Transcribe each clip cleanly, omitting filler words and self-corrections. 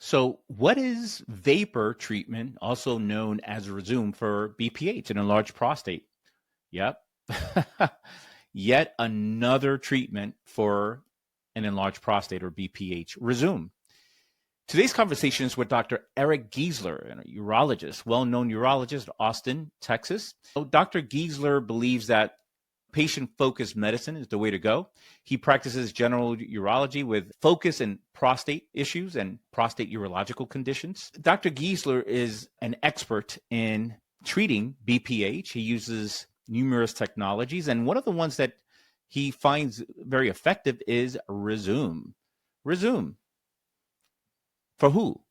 So, what is vapor treatment, also known as Rezūm for BPH, an enlarged prostate? Yep. Yet another treatment for an enlarged prostate or BPH, Rezūm. Today's conversation is with Dr. Eric Giesler, a urologist, well-known urologist, Austin, Texas. So Dr. Giesler believes that patient-focused medicine is the way to go. He practices general urology with focus in prostate issues and prostate urological conditions. Dr. Giesler is an expert in treating BPH. He uses numerous technologies, and one of the ones that he finds very effective is Rezūm. Rezūm. For who?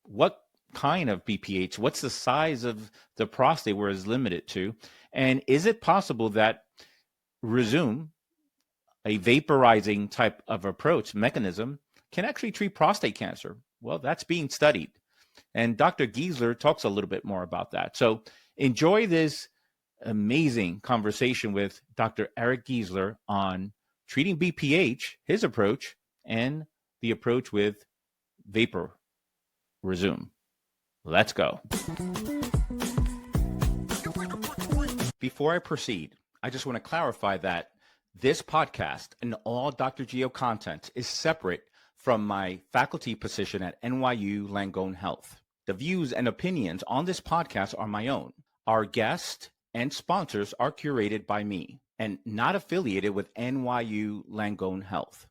What kind of BPH? What's the size of the prostate where it's limited to? And is it possible that Rezūm, a vaporizing type of approach mechanism, can actually treat prostate cancer? Well, that's being studied. And Dr. Giesler talks a little bit more about that. So enjoy this amazing conversation with Dr. Eric Giesler on treating BPH, his approach, and the approach with vapor Rezūm. Let's go. Before I proceed, I just want to clarify that this podcast and all Dr. Geo content is separate from my faculty position at NYU Langone Health. The views and opinions on this podcast are my own. Our guests and sponsors are curated by me and not affiliated with NYU Langone Health.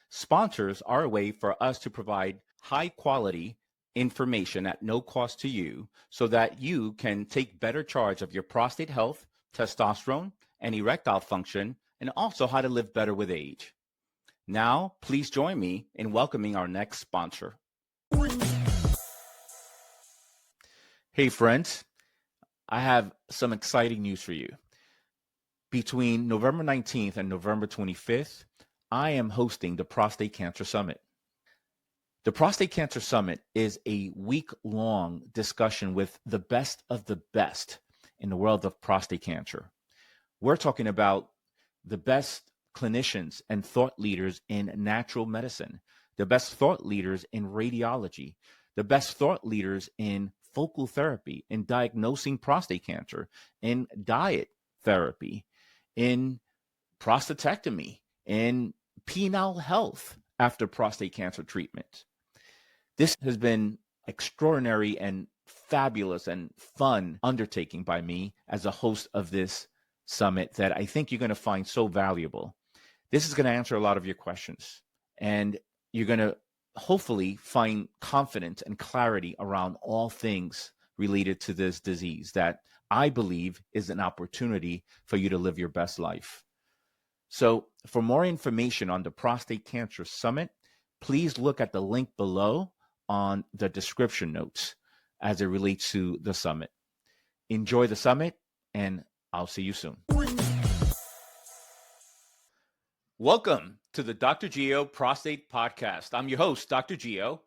Sponsors are a way for us to provide high quality information at no cost to you so that you can take better charge of your prostate health, testosterone, and erectile function, and also how to live better with age. Now, please join me in welcoming our next sponsor. Hey friends, I have some exciting news for you. Between November 19th and November 25th, I am hosting the Prostate Cancer Summit. The Prostate Cancer Summit is a week-long discussion with the best of the best in the world of prostate cancer. We're talking about the best clinicians and thought leaders in natural medicine, the best thought leaders in radiology, the best thought leaders in focal therapy, in diagnosing prostate cancer, in diet therapy, in prostatectomy, in penile health after prostate cancer treatment. This has been extraordinary and fabulous and fun undertaking by me as a host of this summit that I think you're going to find so valuable. This is going to answer a lot of your questions, and you're going to hopefully find confidence and clarity around all things related to this disease that I believe is an opportunity for you to live your best life. So for more information on the Prostate Cancer Summit, please look at the link below on the description notes as it relates to the summit. Enjoy the summit, and I'll see you soon. Welcome to the Dr. Geo Prostate Podcast. I'm your host, Dr. Geo,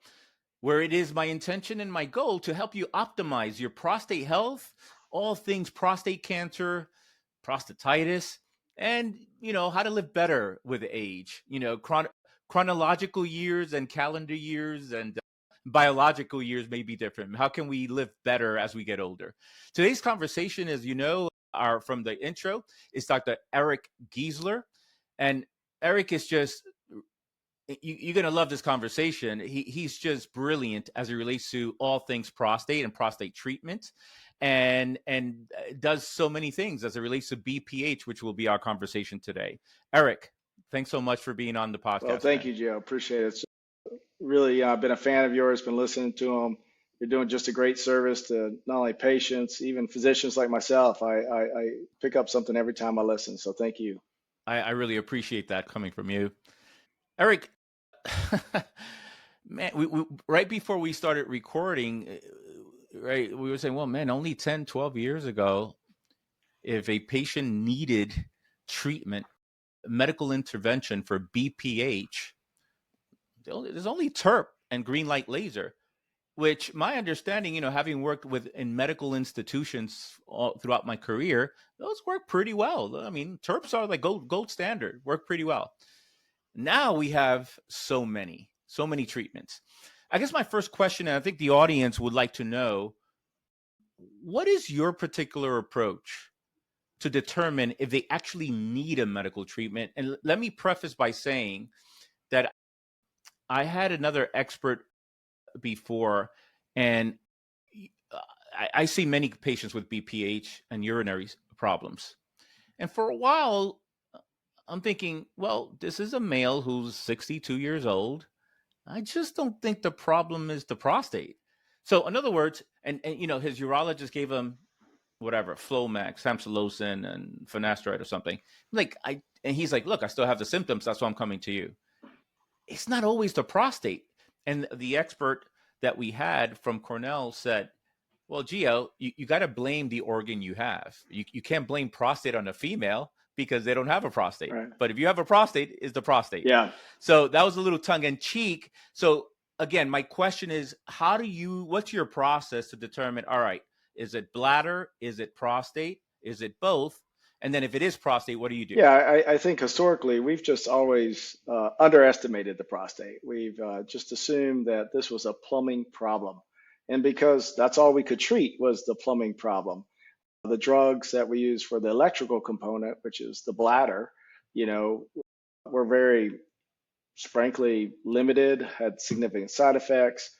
where it is my intention and my goal to help you optimize your prostate health, all things prostate cancer, prostatitis, and, how to live better with age, chronological years and calendar years and biological years may be different. How can we live better as we get older? Today's conversation, as you know, from the intro, is Dr. Eric Giesler. And Eric is just, you're going to love this conversation. He's just brilliant as it relates to all things prostate and prostate treatment, and does so many things as it relates to BPH, which will be our conversation today. Eric, thanks so much for being on the podcast. Well, thank you, Geo. Appreciate it. Really, I've been a fan of yours, been listening to them. You're doing just a great service to not only patients, even physicians like myself. I pick up something every time I listen. So thank you. I really appreciate that coming from you. Eric, man, we right before we started recording, right, we were saying, well, man, only 10, 12 years ago, if a patient needed treatment, medical intervention for BPH, there's only TURP and green light laser, which my understanding, having worked in medical institutions all throughout my career, those work pretty well. I mean, TURPs are like gold standard, work pretty well. Now we have so many treatments. I guess my first question, and I think the audience would like to know, what is your particular approach to determine if they actually need a medical treatment? And let me preface by saying that I had another expert before, and I see many patients with BPH and urinary problems. And for a while, I'm thinking, well, this is a male who's 62 years old. I just don't think the problem is the prostate. So, in other words, and his urologist gave him whatever, Flomax, Samsulosine, and finasteride or something. And he's like, look, I still have the symptoms. That's why I'm coming to you. It's not always the prostate. And the expert that we had from Cornell said, well, Geo, you got to blame the organ you have. You can't blame prostate on a female because they don't have a prostate. Right. But if you have a prostate, it's the prostate. Yeah. So that was a little tongue in cheek. So again, my question is, what's your process to determine, all right, is it bladder? Is it prostate? Is it both? And then if it is prostate, what do you do? Yeah, I think historically we've just always underestimated the prostate. We've just assumed that this was a plumbing problem. And because that's all we could treat was the plumbing problem. The drugs that we use for the electrical component, which is the bladder, were very, frankly, limited, had significant side effects,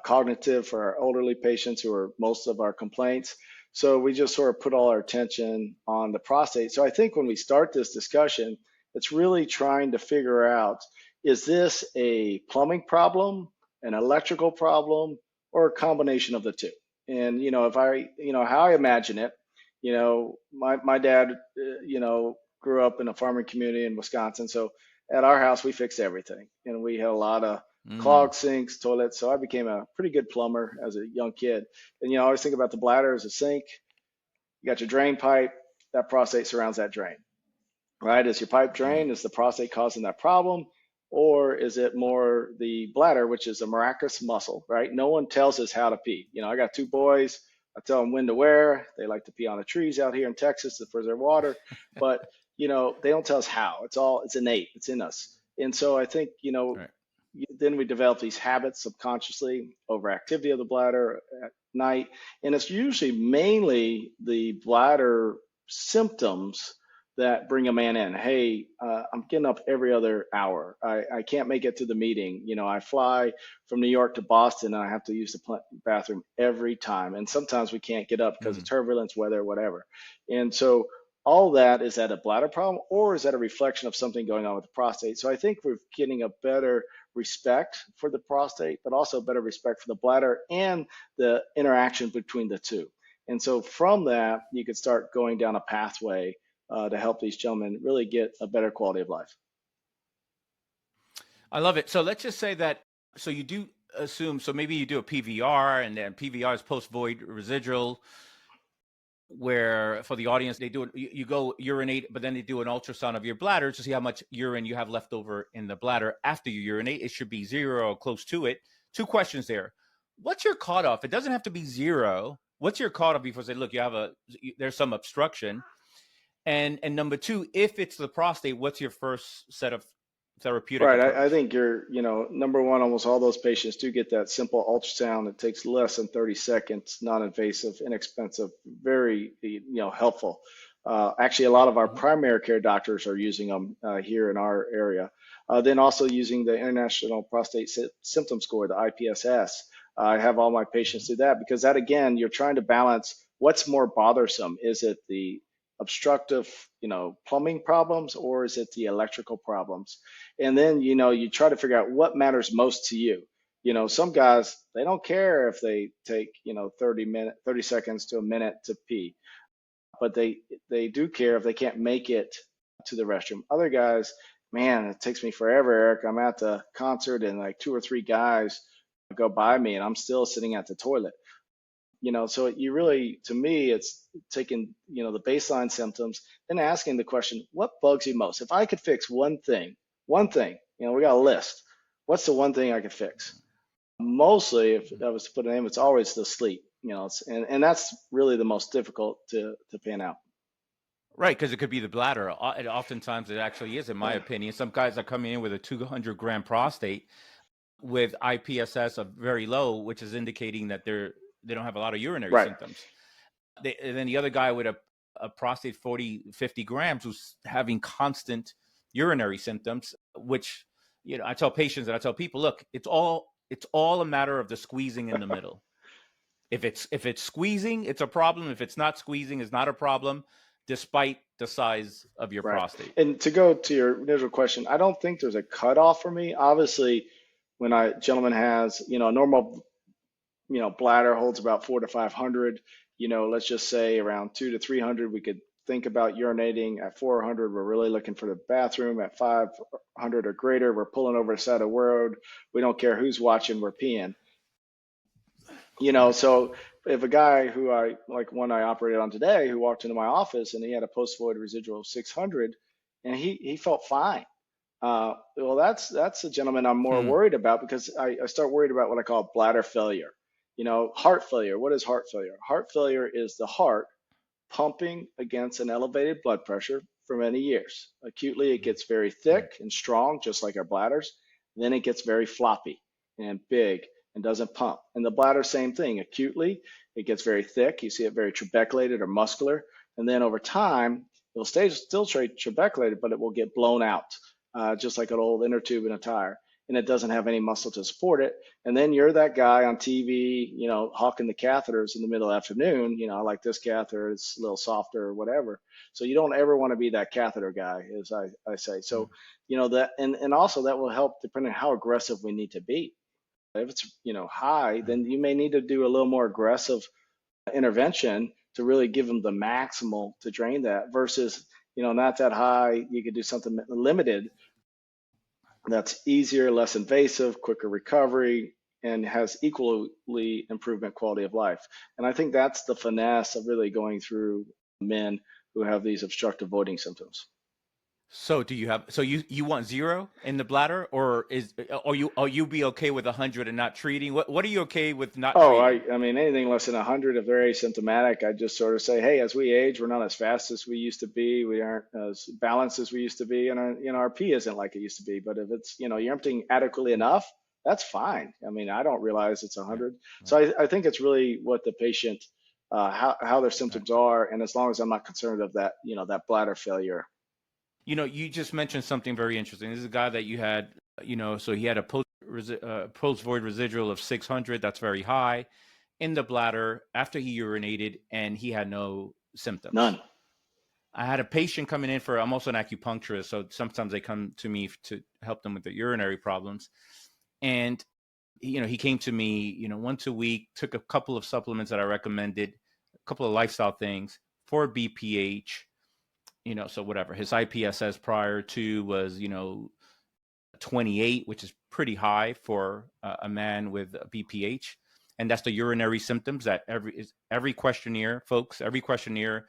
cognitive for our elderly patients who are most of our complaints. So we just sort of put all our attention on the prostate. So I think when we start this discussion, it's really trying to figure out, is this a plumbing problem, an electrical problem, or a combination of the two? And, if how I imagine it, my dad, grew up in a farming community in Wisconsin. So at our house, we fixed everything. And we had a lot of clogged sinks, toilets. So I became a pretty good plumber as a young kid. And, I always think about the bladder as a sink. You got your drain pipe, that prostate surrounds that drain, right? Is your pipe drained? Is the prostate causing that problem? Or is it more the bladder, which is a miraculous muscle, right? No one tells us how to pee. I got two boys. I tell them when to where. They like to pee on the trees out here in Texas to preserve water. But, they don't tell us how. It's innate. It's in us. And so I think, Right. then we develop these habits subconsciously, overactivity of the bladder at night. And it's usually mainly the bladder symptoms that bring a man in. Hey, I'm getting up every other hour. I can't make it to the meeting. I fly from New York to Boston and I have to use the bathroom every time. And sometimes we can't get up because of turbulence, weather, whatever. And so all that, is that a bladder problem or is that a reflection of something going on with the prostate? So I think we're getting a better respect for the prostate, but also better respect for the bladder and the interaction between the two. And so from that, you could start going down a pathway to help these gentlemen really get a better quality of life. I love it. So let's just say that, so you do assume, so maybe you do a PVR, and then PVR is post-void residual, where for the audience, they do it, you go urinate, but then they do an ultrasound of your bladder to see how much urine you have left over in the bladder after you urinate. It should be 0 or close to it. Two questions there. What's your cutoff? It doesn't have to be 0. What's your cutoff before say, look, there's some obstruction? And number 2, if it's the prostate, what's your first set of therapeutic Right. approach? I think you're, number one, almost all those patients do get that simple ultrasound. It takes less than 30 seconds, non-invasive, inexpensive, very, helpful. Actually, a lot of our primary care doctors are using them here in our area. Then also using the International Prostate Symptom Score, the IPSS. I have all my patients do that because that, again, you're trying to balance what's more bothersome. Is it the obstructive, plumbing problems, or is it the electrical problems? And then, you try to figure out what matters most to you. Some guys, they don't care if they take, 30 seconds to a minute to pee, but they do care if they can't make it to the restroom. Other guys, man, it takes me forever, Eric. I'm at the concert and like 2 or 3 guys go by me and I'm still sitting at the toilet. So you really, to me, it's taking, the baseline symptoms and asking the question, what bugs you most? If I could fix one thing, we got a list. What's the one thing I could fix? Mostly, if I was to put a name, it's always the sleep, and that's really the most difficult to pan out. Right, because it could be the bladder. Oftentimes it actually is, in my opinion. Some guys are coming in with a 200-gram prostate. with IPSS of very low, which is indicating that they don't have a lot of urinary Right. symptoms. And then the other guy with a prostate 50 grams who's having constant urinary symptoms, which, I tell patients and I tell people, look, it's all a matter of the squeezing in the middle. If it's squeezing, it's a problem. If it's not squeezing, it's not a problem, despite the size of your Right. prostate. And to go to your initial question, I don't think there's a cutoff for me. Obviously, when a gentleman has, a normal, bladder holds about 400 to 500, let's just say around 200 to 300, we could think about urinating. At 400, we're really looking for the bathroom. At 500 or greater, we're pulling over the side of the road. We don't care who's watching, we're peeing. So if a guy who one I operated on today, who walked into my office and he had a post-void residual of 600 and he felt fine. Well, that's a gentleman I'm more worried about, because I start worried about what I call bladder failure. Heart failure. What is heart failure? Heart failure is the heart pumping against an elevated blood pressure for many years. Acutely, it gets very thick and strong, just like our bladders. Then it gets very floppy and big and doesn't pump. And the bladder, same thing. Acutely, it gets very thick. You see it very trabeculated or muscular. And then over time, it'll still trabeculated, but it will get blown out, just like an old inner tube in a tire. And it doesn't have any muscle to support it. And then you're that guy on TV, hawking the catheters in the middle of the afternoon. I like this catheter, it's a little softer or whatever. So you don't ever want to be that catheter guy, as I say. So, that, and also that will help depending on how aggressive we need to be. If it's, high, then you may need to do a little more aggressive intervention to really give them the maximal to drain that, versus, not that high. You could do something limited that's easier, less invasive, quicker recovery, and has equally improvement quality of life. And I think that's the finesse of really going through men who have these obstructive voiding symptoms. So you want 0 in the bladder, or you be okay with 100 and not treating? What are you okay with not treating? I mean, anything less than 100, if very asymptomatic, I just sort of say, hey, as we age, we're not as fast as we used to be. We aren't as balanced as we used to be, and our pee isn't like it used to be. But if it's, you're emptying adequately enough, that's fine. I mean, I don't realize it's 100. Right. So I think it's really what the patient, how their symptoms are, and as long as I'm not concerned of that, that bladder failure. You just mentioned something very interesting. This is a guy that you had, so he had a post-void residual of 600. That's very high in the bladder after he urinated, and he had no symptoms. None. I had a patient coming in I'm also an acupuncturist, so sometimes they come to me to help them with their urinary problems. And, he came to me, once a week, took a couple of supplements that I recommended, a couple of lifestyle things for BPH. So whatever, his IPSS prior to was, 28, which is pretty high for a man with BPH. And that's the urinary symptoms that every questionnaire, folks, in a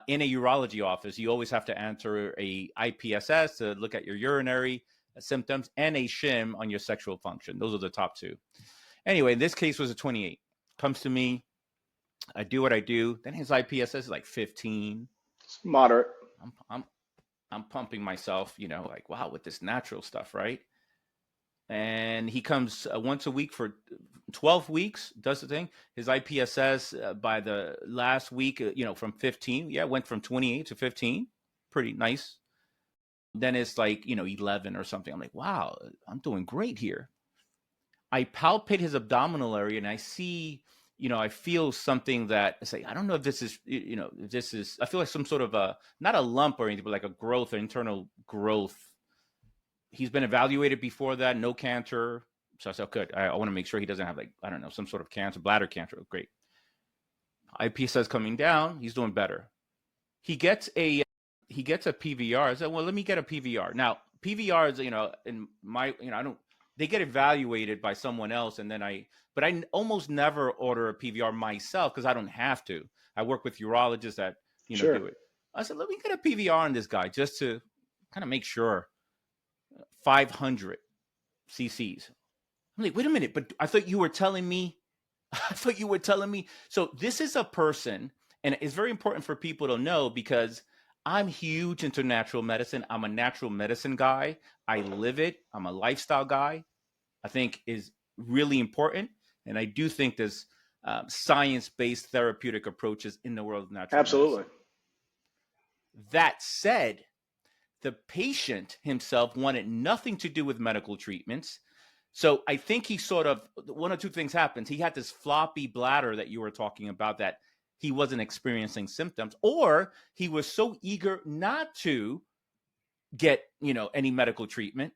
urology office, you always have to answer a IPSS to look at your urinary symptoms and a shim on your sexual function. Those are the top two. Anyway, in this case was a 28. Comes to me, I do what I do. Then his IPSS is like 15. It's moderate. I'm pumping myself, like, wow, with this natural stuff, right? And he comes once a week for 12 weeks, does the thing. His IPSS by the last week, from 15, went from 28 to 15, pretty nice. Then it's like, 11 or something. I'm like, wow, I'm doing great here. I palpate his abdominal area and I see, I feel something that I say, I don't know if this is, I feel like some sort of not a lump or anything, but like a growth, or internal growth. He's been evaluated before that, no cancer. So I said, good. I want to make sure he doesn't have, like, I don't know, some sort of cancer, bladder cancer. Great. IPSS coming down. He's doing better. He gets a PVR. I said, well, let me get a PVR. Now, PVRs, in my, they get evaluated by someone else, and then but I almost never order a PVR myself because I don't have to. I work with urologists that, Sure. do it. I said, let me get a PVR on this guy just to kind of make sure. 500 cc's. I'm like, wait a minute, but I thought you were telling me. So this is a person, and it's very important for people to know, because I'm huge into natural medicine. I'm a natural medicine guy. I live it. I'm a lifestyle guy. I think is really important. And I do think there's science-based therapeutic approaches in the world of natural Absolutely. medicine. That said, the patient himself wanted nothing to do with medical treatments. So I think he sort of, one or two things happened. He had this floppy bladder that you were talking about that he wasn't experiencing symptoms, or he was so eager not to get, any medical treatment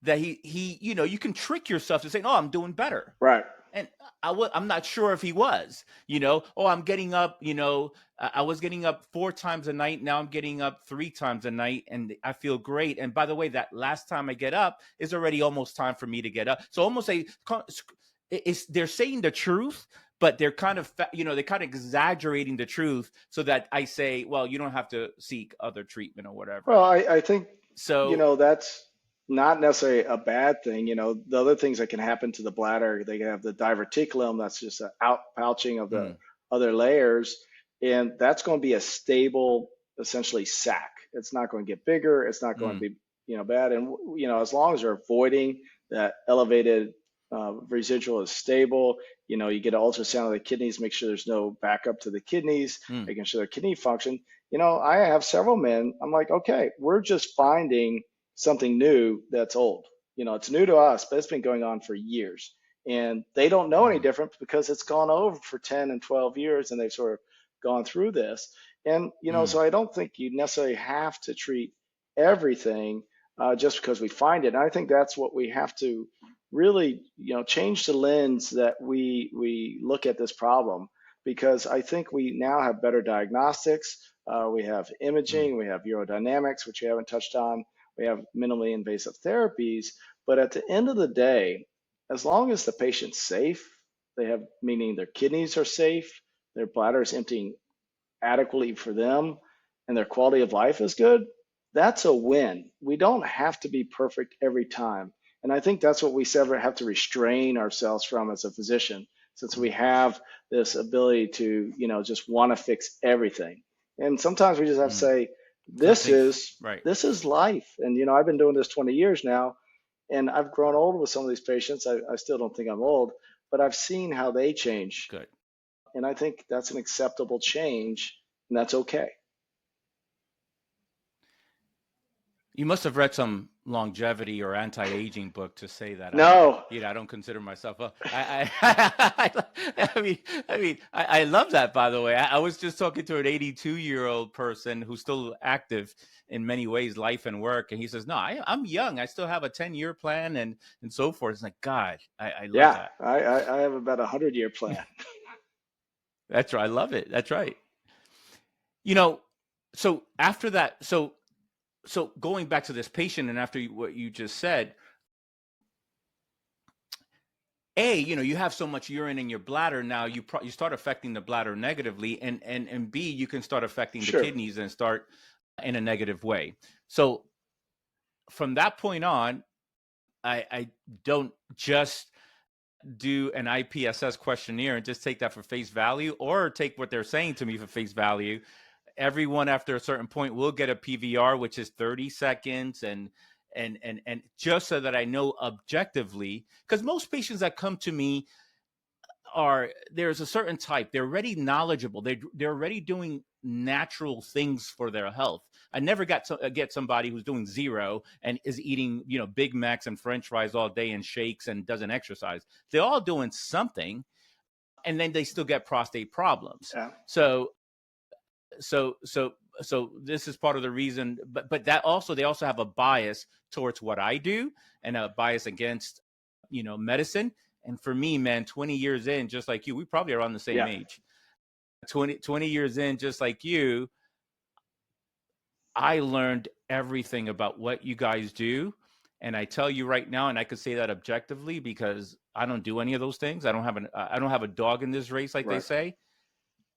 that he, you can trick yourself to say, "Oh, I'm doing better." Right. And I'm not sure if he was, "Oh, I'm getting up, I was getting up 4 times a night. Now I'm getting up 3 times a night and I feel great. And by the way, that last time I get up is already almost time for me to get up." So almost they're saying the truth, but they're kind of, they're kind of exaggerating the truth so that I say, well, you don't have to seek other treatment or whatever. Well, I think, So, that's not necessarily a bad thing. The other things that can happen to the bladder, they can have the diverticulum, that's just an outpouching of the other layers, and that's going to be a stable, essentially, sac. It's not going to get bigger. It's not going to be, bad. And, as long as you're avoiding that elevated residual is stable, you get an ultrasound of the kidneys, make sure there's no backup to the kidneys, making sure their kidney function. I have several men, I'm like, okay, we're just finding something new that's old. It's new to us, but it's been going on for years. And they don't know any different because it's gone over for 10 and 12 years and they've sort of gone through this. And, so I don't think you necessarily have to treat everything just because we find it. And I think that's what we have to really, change the lens that we look at this problem, because I think we now have better diagnostics. We have imaging, we have urodynamics, which we haven't touched on. We have minimally invasive therapies. But at the end of the day, as long as the patient's safe, meaning their kidneys are safe, their bladder is emptying adequately for them, and their quality of life is good, that's a win. We don't have to be perfect every time. And I think that's what we have to restrain ourselves from as a physician, since we have this ability to, just want to fix everything. And sometimes we just have to say, this is life. And, I've been doing this 20 years now, and I've grown old with some of these patients. I still don't think I'm old, but I've seen how they change. Good. And I think that's an acceptable change, and that's okay. You must have read some longevity or anti-aging book to say that. No. I don't consider myself. I love that. By the way, I was just talking to an 82-year-old person who's still active in many ways, life and work, and he says, "No, I'm young. I still have a 10-year plan and so forth." It's like, God, I love that. I have about a 100-year plan. That's right. I love it. That's right. So after that, so going back to this patient, and after what you just said, you have so much urine in your bladder now, you start affecting the bladder negatively, and B, you can start affecting the kidneys and start in a negative way. So from that point on, I don't just do an IPSS questionnaire and just take that for face value, or take what they're saying to me for face value. Everyone after a certain point will get a PVR, which is 30 seconds, and just so that I know objectively, because most patients that come to me there's a certain type. They're already knowledgeable. They're already doing natural things for their health. I never get somebody who's doing zero and is eating, Big Macs and French fries all day and shakes and doesn't exercise. They're all doing something, and then they still get prostate problems. Yeah. So this is part of the reason, but that also, they also have a bias towards what I do and a bias against, medicine. And for me, man, 20 years in, just like you, we probably are on the same age. 20 years in, just like you, I learned everything about what you guys do. And I tell you right now, and I could say that objectively because I don't do any of those things. I don't have a dog in this race, like they say.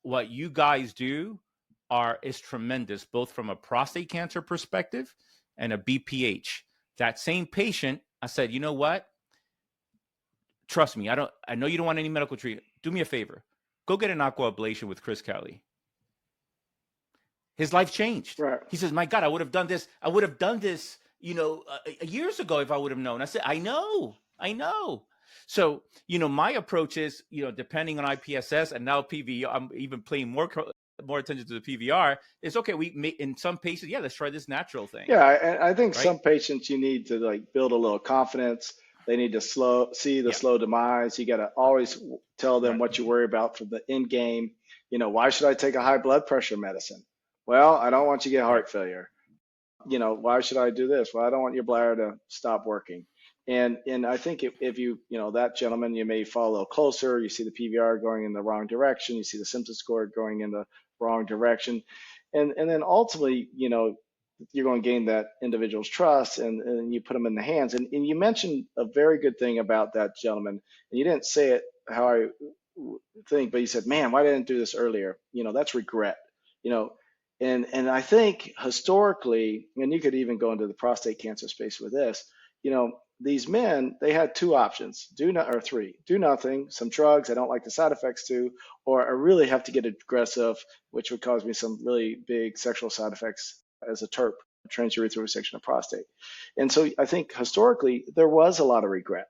What you guys do is tremendous, both from a prostate cancer perspective and a BPH. That same patient, I said, you know what? Trust me, I know you don't want any medical treatment. Do me a favor. Go get an aquablation with Chris Kelly. His life changed. Right. He says, my God, I would have done this. Years ago if I would have known. I said, I know. I know. So, my approach is, depending on IPSS and now PVR, I'm even paying more attention to the PVR. It's okay. We may, in some patients, let's try this natural thing, Yeah, I think right? some patients you need to like build a little confidence. They need to see the Yeah, slow demise. You got to always tell them right, what you worry about for the end game. Why should I take a high blood pressure medicine? Well, I don't want you to get right. heart failure. Why should I do this? Well, I don't want your bladder to stop working. And I think if that gentleman, you may follow a little closer, you see the PVR going in the wrong direction, you see the symptom score going in the wrong direction. And then ultimately, you're going to gain that individual's trust and you put them in the hands. And you mentioned a very good thing about that gentleman, and you didn't say it how I think, but you said, man, why didn't I do this earlier? That's regret. You know, and I think historically, and you could even go into the prostate cancer space with this, these men, they had two options, or three, do nothing, some drugs I don't like the side effects to, or I really have to get aggressive, which would cause me some really big sexual side effects as a TURP, transurethral resection of prostate. And so I think historically there was a lot of regret.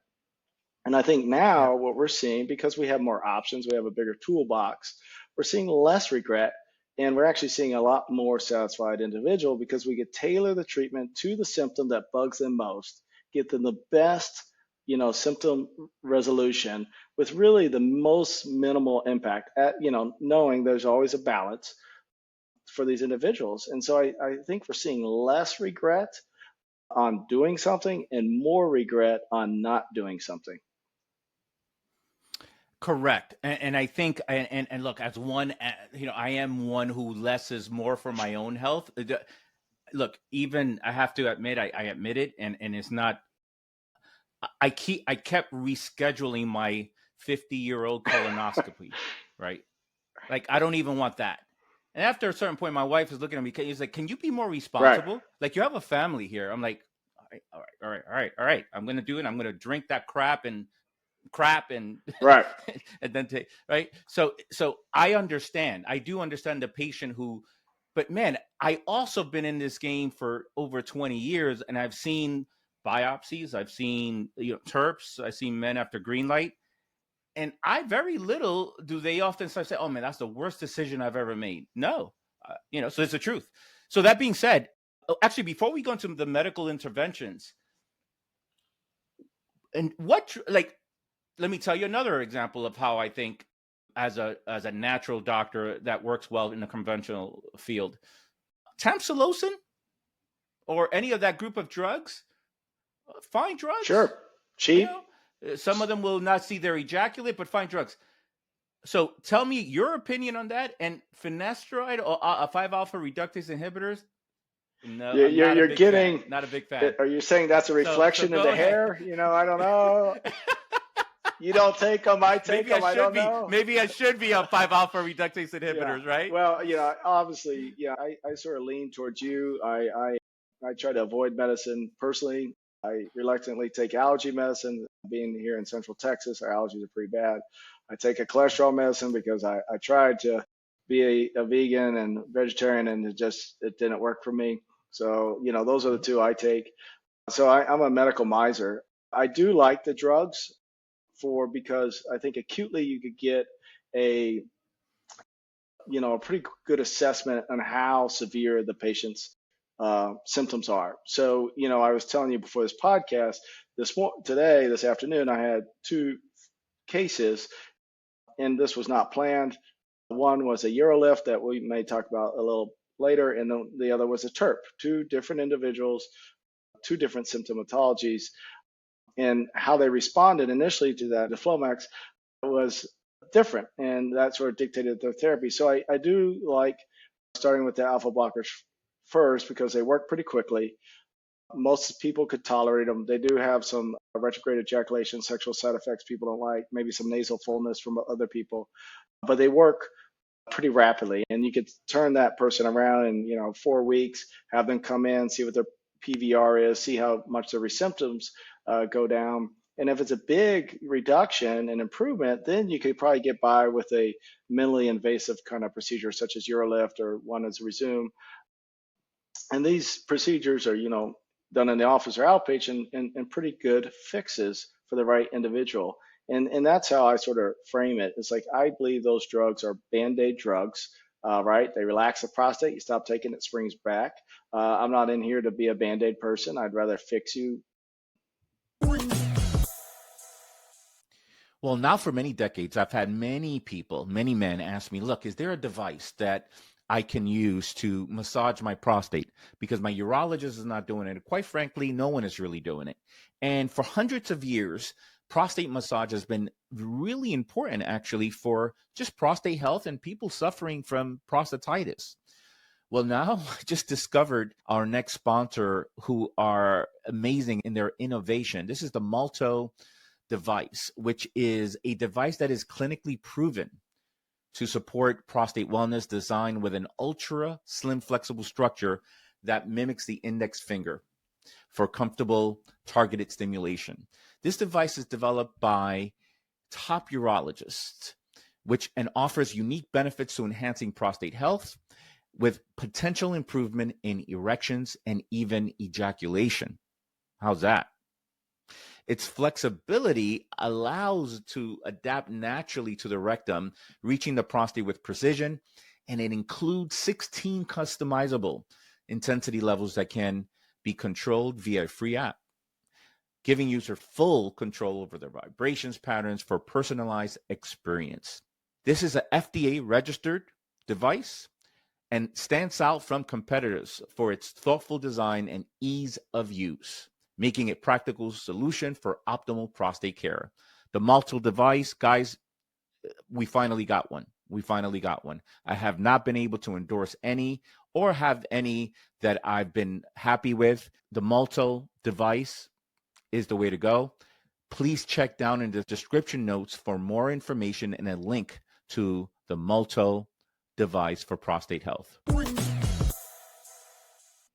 And I think Yeah. now what we're seeing, because we have more options, we have a bigger toolbox, we're seeing less regret, and we're actually seeing a lot more satisfied individual because we could tailor the treatment to the symptom that bugs them most, get them the best, symptom resolution with really the most minimal impact at, knowing there's always a balance for these individuals. And so I think we're seeing less regret on doing something and more regret on not doing something. Correct. And I think, and look, as one, I am one who less is more for my own health. Look, even I have to admit, I admit it, and it's not, I kept rescheduling my 50-year-old colonoscopy, right? Like, I don't even want that. And after a certain point, my wife is looking at me. He's like, "Can you be more Right. responsible? Like, you have a family here." I'm like, "All right, all right, all right, all right, all right. I'm gonna do it. I'm gonna drink that crap and Right. and then take right." So I understand. I do understand the patient who, but man, I also been in this game for over 20 years, and I've seen biopsies. I've seen TERPs. I've seen men after green light. And I very little do they often start say, "Oh man, that's the worst decision I've ever made." No, so it's the truth. So that being said, actually, before we go into the medical interventions, and let me tell you another example of how I think, as a natural doctor that works well in the conventional field, tamsulosin or any of that group of drugs, fine drugs. Sure. You Cheap. know, some of them will not see their ejaculate, but fine drugs. So tell me your opinion on that. And finasteride or 5-alpha reductase inhibitors. No, I'm not a You're big fan. getting, Not a big fan. are you saying that's a So reflection of go the ahead. hair? I don't know. You don't take them, I take Maybe I them, I should don't be. know. Maybe I should be on 5-alpha reductase Yeah. inhibitors, right? Well, obviously, I sort of lean towards you. I try to avoid medicine personally. I reluctantly take allergy medicine. Being here in Central Texas, our allergies are pretty bad. I take a cholesterol medicine because I tried to be a vegan and vegetarian, and it didn't work for me. So, those are the two I take. So I'm a medical miser. I do like the drugs because I think acutely you could get a a pretty good assessment on how severe the patient's symptoms are. So, I was telling you before this podcast, this afternoon, I had two cases, and this was not planned. One was a UroLift that we may talk about a little later, and the other was a TURP. Two different individuals, two different symptomatologies, and how they responded initially to that Deflomax was different, and that sort of dictated their therapy. So I do like starting with the alpha blockers first because they work pretty quickly. Most people could tolerate them. They do have some retrograde ejaculation, sexual side effects people don't like, maybe some nasal fullness from other people, but they work pretty rapidly. And you could turn that person around in 4 weeks, have them come in, see what their PVR is, see how much their symptoms go down. And if it's a big reduction and improvement, then you could probably get by with a minimally invasive kind of procedure, such as UroLift or one as Rezūm. And these procedures are, done in the office or outpatient and pretty good fixes for the right individual. And that's how I sort of frame it. It's like I believe those drugs are Band-Aid drugs, right? They relax the prostate. You stop taking it, springs back. I'm not in here to be a Band-Aid person. I'd rather fix you. Well, now for many decades, I've had many people, many men ask me, look, is there a device that I can use to massage my prostate? Because my urologist is not doing it. Quite frankly, no one is really doing it. And for hundreds of years, prostate massage has been really important, actually, for just prostate health and people suffering from prostatitis. Well, now I just discovered our next sponsor who are amazing in their innovation. This is the Malto device, which is a device that is clinically proven to support prostate wellness, designed with an ultra slim flexible structure that mimics the index finger for comfortable targeted stimulation. This device is developed by top urologists, and offers unique benefits to enhancing prostate health with potential improvement in erections and even ejaculation. How's that? Its flexibility allows to adapt naturally to the rectum, reaching the prostate with precision, and it includes 16 customizable intensity levels that can be controlled via a free app, giving user full control over their vibrations patterns for personalized experience. This is an FDA-registered device and stands out from competitors for its thoughtful design and ease of use, making it a practical solution for optimal prostate care. The Malto device, guys, we finally got one. I have not been able to endorse any or have any that I've been happy with. The Malto device is the way to go. Please check down in the description notes for more information and a link to the Malto device for prostate health.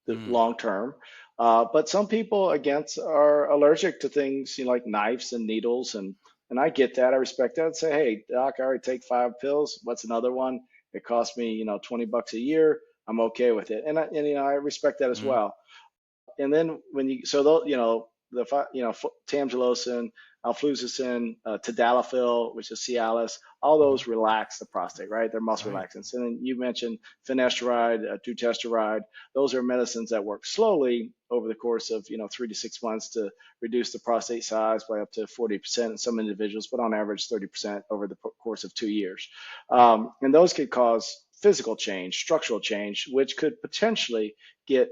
The long term. But some people are allergic to things, like knives and needles, and I get that. I respect that. I'd say, hey, doc, I already take 5 pills. What's another one? It costs me, $20 a year. I'm okay with it, and I respect that as well. And then tamsulosin, alfluzicin, tadalafil, which is Cialis, all those relax the prostate, right? They're muscle relaxants. And then you mentioned finasteride, dutasteride. Those are medicines that work slowly over the course of 3 to 6 months to reduce the prostate size by up to 40% in some individuals, but on average 30% over the course of 2 years. And those could cause physical change, structural change, which could potentially get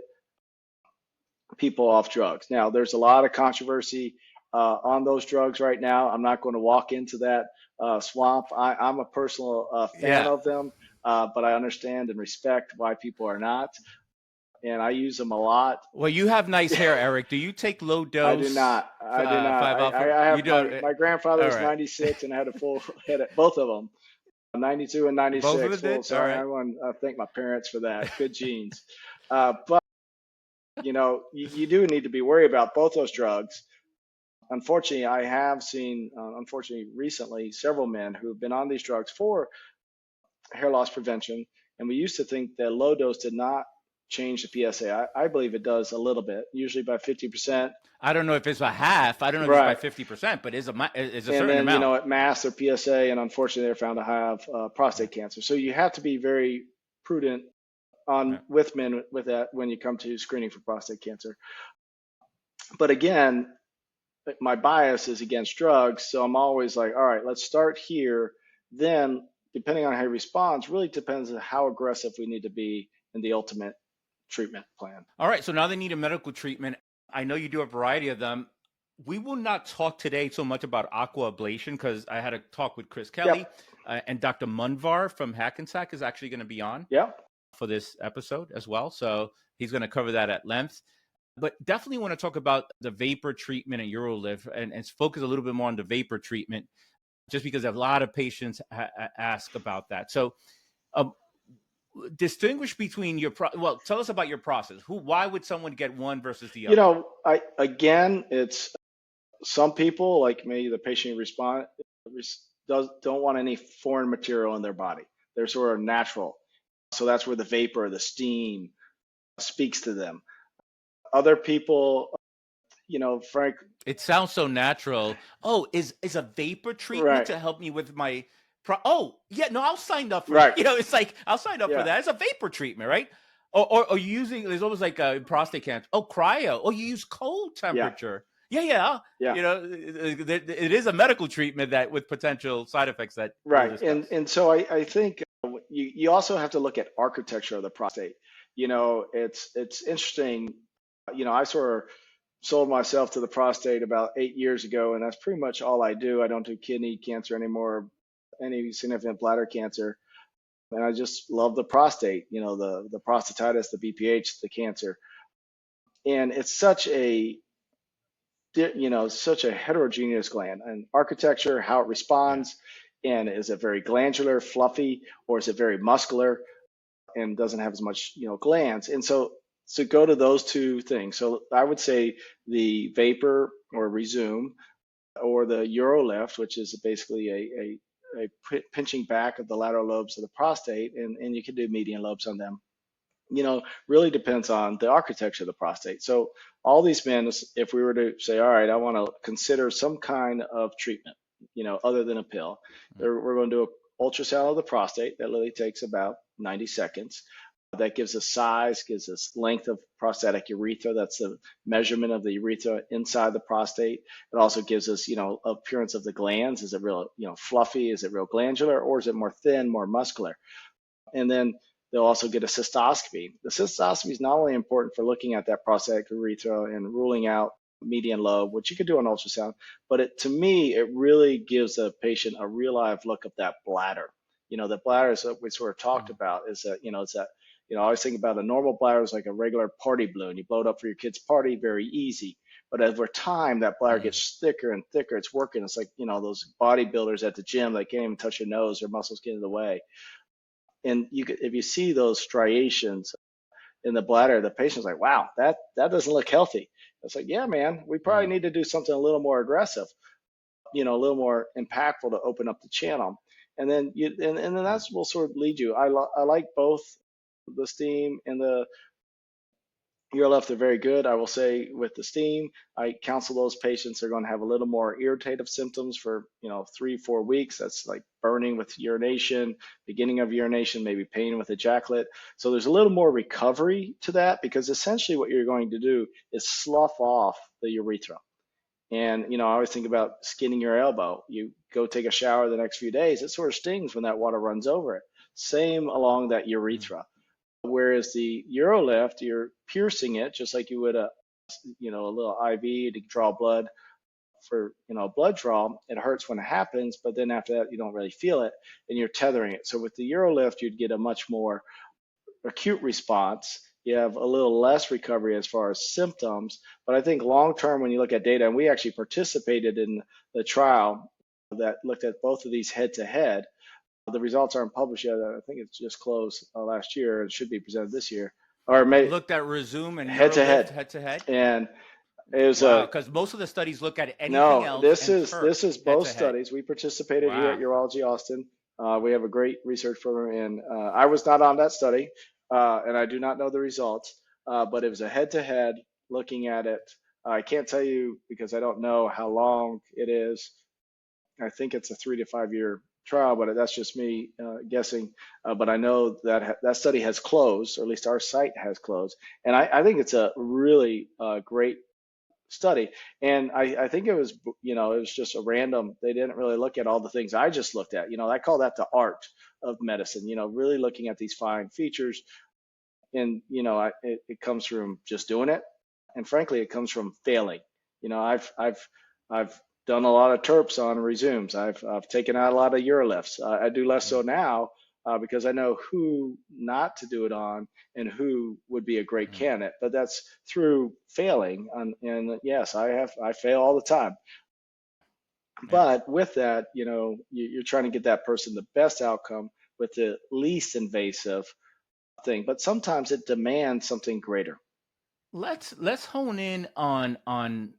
people off drugs. Now, there's a lot of controversy on those drugs right now. I'm not going to walk into that swamp. I'm a personal fan of them, but I understand and respect why people are not. And I use them a lot. Well, you have nice hair, Eric. Do you take low dose? I do not. I have my grandfather was 96 and I had a full head of both of them, 92 and 96. Both of them did? So I want to thank my parents for that. Good genes. But you do need to be worried about both those drugs. Unfortunately, I have seen, recently, several men who have been on these drugs for hair loss prevention. And we used to think that low dose did not change the PSA. I believe it does a little bit, usually by 50%. I don't know if it's a half. I don't know if it's by 50%, but it's a certain amount. And then, it masks their PSA, and unfortunately, they're found to have prostate cancer. So you have to be very prudent with men with that when you come to screening for prostate cancer. But again, my bias is against drugs, so I'm always like, all right, let's start here. Then, depending on how he responds, really depends on how aggressive we need to be in the ultimate treatment plan. All right, so now they need a medical treatment. I know you do a variety of them. We will not talk today so much about aqua ablation because I had a talk with Chris Kelly, and Dr. Munvar from Hackensack is actually going to be on for this episode as well. So he's going to cover that at length. But definitely want to talk about the vapor treatment and UroLift and focus a little bit more on the vapor treatment, just because a lot of patients ask about that. So distinguish between tell us about your process. Why would someone get one versus the other? It's some people like me, the patient don't want any foreign material in their body. They're sort of natural. So that's where the vapor, the steam speaks to them. Other people, Frank, It sounds so natural. Oh, is a vapor treatment right, to help me with my oh, yeah, no, I'll sign up for right, it's like I'll sign up for yeah, that. It's a vapor treatment, right? Or you using there's almost like a prostate cancer. Oh, cryo. Oh, you use cold yeah, temperature. Yeah, yeah. yeah. It is a medical treatment that with potential side effects that we'll Right. discuss. And so I think you also have to look at architecture of the prostate. It's interesting. I sort of sold myself to the prostate about 8 years ago, and that's pretty much all I do. I don't do kidney cancer anymore, any significant bladder cancer. And I just love the prostate, the prostatitis, the BPH, the cancer. And it's such a heterogeneous gland and architecture, how it Yeah. responds, and is it very glandular, fluffy, or is it very muscular and doesn't have as much, glands? And so go to those two things. So I would say the vapor or Rezūm or the UroLift, which is basically a pinching back of the lateral lobes of the prostate, and you can do median lobes on them, really depends on the architecture of the prostate. So all these men, if we were to say, all right, I want to consider some kind of treatment, other than a pill, we're going to do an ultrasound of the prostate that literally takes about 90 seconds. That gives us size, gives us length of prostatic urethra. That's the measurement of the urethra inside the prostate. It also gives us, appearance of the glands. Is it real, fluffy? Is it real glandular, or is it more thin, more muscular? And then they'll also get a cystoscopy. The cystoscopy is not only important for looking at that prostatic urethra and ruling out median lobe, which you could do on ultrasound, but to me, it really gives a patient a real live look of that bladder. The bladder is what we sort of talked about is that, I always think about a normal bladder is like a regular party balloon. You blow it up for your kid's party, very easy. But over time, that bladder Mm. gets thicker and thicker. It's working. It's like, those bodybuilders at the gym, they can't even touch your nose. Their muscles get in the way. And if you see those striations in the bladder, the patient's like, wow, that doesn't look healthy. It's like, yeah, man, we probably Mm. need to do something a little more aggressive, a little more impactful to open up the channel. And then and then Mm. that's will sort of lead you. I like both the steam and the UroLift are very good. I will say with the steam, I counsel those patients are going to have a little more irritative symptoms for 3-4 weeks. That's like burning with urination, beginning of urination, maybe pain with ejaculate. So there's a little more recovery to that because essentially what you're going to do is slough off the urethra. And I always think about skinning your elbow. You go take a shower the next few days, it sort of stings when that water runs over it. Same along that Mm. urethra. Whereas the UroLift, you're piercing it just like you would a little IV to draw blood for, blood draw. It hurts when it happens, but then after that, you don't really feel it and you're tethering it. So with the UroLift, you'd get a much more acute response. You have a little less recovery as far as symptoms. But I think long term, when you look at data, and we actually participated in the trial that looked at both of these head to head, the results aren't published yet. I think it's just closed last year. It should be presented this year, or You maybe looked at Rezūm and head to UroLift head. head to head. And it was Wow, a because most of the studies look at anything no. else This and is TERT this is head both to head. studies. We participated here at Wow. Urology Austin. We have a great research program, and I was not on that study, and I do not know the results. But it was a head to head looking at it. I can't tell you because I don't know how long it is. I think it's a 3 to 5 year trial, but that's just me guessing. But I know that that study has closed, or at least our site has closed, and I think it's a really great study. And I think it was, it was just a random. They didn't really look at all the things I just looked at. I call that the art of medicine. Really looking at these fine features, and it comes from just doing it, and frankly, it comes from failing. I've done a lot of terps on Rezūms. I've taken out a lot of UroLifts. I do less so Mm. now because I know who not to do it on and who would be a great Mm. candidate. But that's through failing. And yes, I fail all the time. Yeah. But with that, you're trying to get that person the best outcome with the least invasive thing. But sometimes it demands something greater. Let's hone in on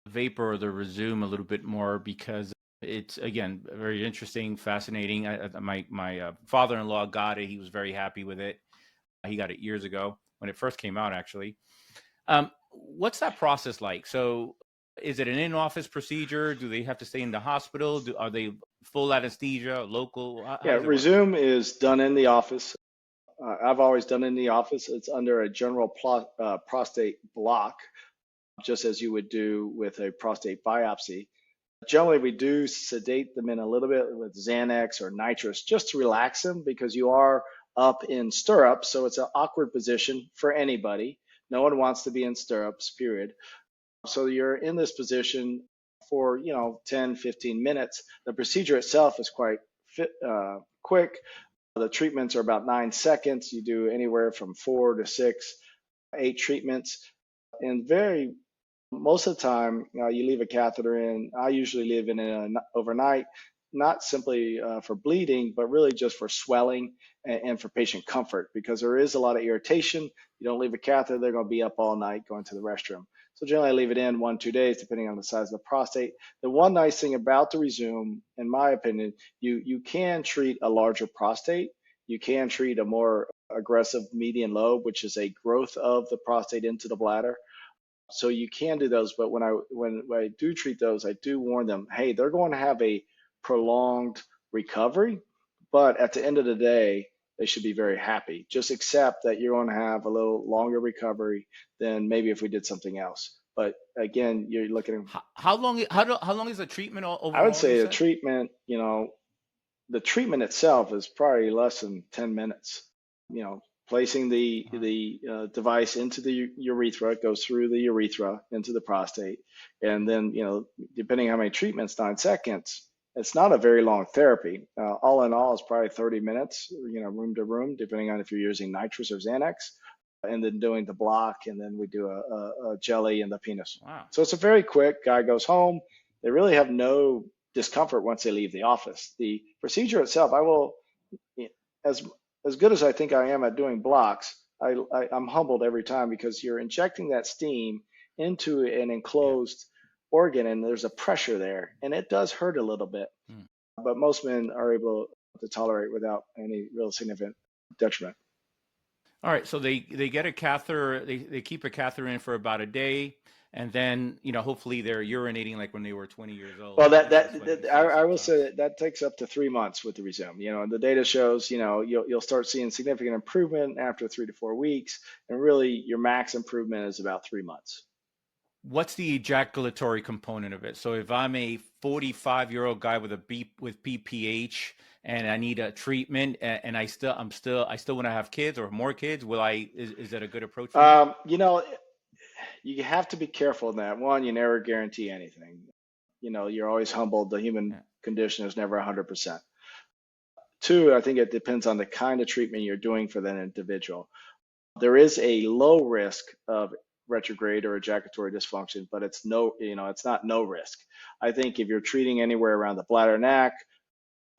vapor or the Rezūm a little bit more because it's again very interesting, fascinating. My father-in-law got it. He was very happy with it. He got it years ago when it first came out, actually. What's that process like? So Is it an in-office procedure? Do they have to stay in the hospital? Are they full anesthesia, local? How Yeah, does it work? Rezūm is done in the office. I've always done it in the office. It's under a general prostate block, just as you would do with a prostate biopsy. Generally, we do sedate them in a little bit with Xanax or nitrous just to relax them because you are up in stirrups. So it's an awkward position for anybody. No one wants to be in stirrups, period. So you're in this position for, 10, 15 minutes. The procedure itself is quite quick. The treatments are about 9 seconds. You do anywhere from 4 to 6, 8 treatments. And most of the time, you leave a catheter in. I usually leave it in overnight, not simply for bleeding, but really just for swelling and for patient comfort, because there is a lot of irritation. You don't leave a catheter, they're going to be up all night going to the restroom. So generally I leave it in 1-2 days, depending on the size of the prostate. The one nice thing about the Rezūm, in my opinion, you can treat a larger prostate. You can treat a more aggressive median lobe, which is a growth of the prostate into the bladder. So you can do those, but when I do treat those, I do warn them, hey, they're going to have a prolonged recovery, but at the end of the day, they should be very happy. Just accept that you're going to have a little longer recovery than maybe if we did something else. But again, you're looking at How long? How long is the treatment overall? I would say You the said? treatment, the treatment itself is probably less than 10 minutes. Placing the device into the urethra, it goes through the urethra into the prostate, and then depending on how many treatments, 9 seconds. It's not a very long therapy. All in all, it's probably 30 minutes, room to room, depending on if you're using nitrous or Xanax, and then doing the block, and then we do a jelly in the penis. Wow. So it's a very quick. Guy goes home. They really have no discomfort once they leave the office. The procedure itself, as good as I think I am at doing blocks, I'm humbled every time because you're injecting that steam into an enclosed organ, and there's a pressure there, and it does hurt a little bit. But most men are able to tolerate without any real significant detriment. All right, so they get a catheter. They keep a catheter in for about a day, and then hopefully they're urinating like when they were 20 years old. Well, I will say that takes up to 3 months with the Rezūm. And the data shows you'll start seeing significant improvement after 3 to 4 weeks, and really your max improvement is about 3 months. What's the ejaculatory component of it? So if I'm a 45-year-old guy with BPH and I need a treatment, and I still want to have kids or more kids, is that a good approach for me? You have to be careful in that. One, you never guarantee anything. You're always humbled. The human condition is never 100%. Two, I think it depends on the kind of treatment you're doing for that individual. There is a low risk of retrograde or ejaculatory dysfunction, but it's not no risk. I think if you're treating anywhere around the bladder neck,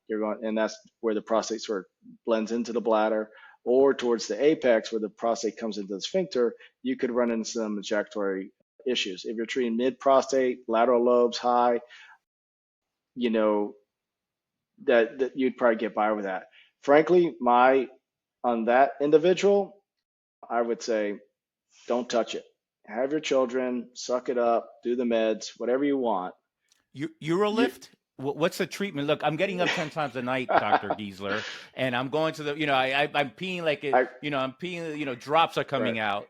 and that's where the prostate sort of blends into the bladder, or towards the apex where the prostate comes into the sphincter, you could run into some ejaculatory issues. If you're treating mid-prostate, lateral lobes high, that you'd probably get by with that. Frankly, on that individual, I would say, don't touch it. Have your children, suck it up, do the meds, whatever you want. UroLift? What's the treatment? Look, I'm getting up 10 times a night, Dr. Giesler, and I'm going to the, I'm peeing like it, I'm peeing, drops are coming out.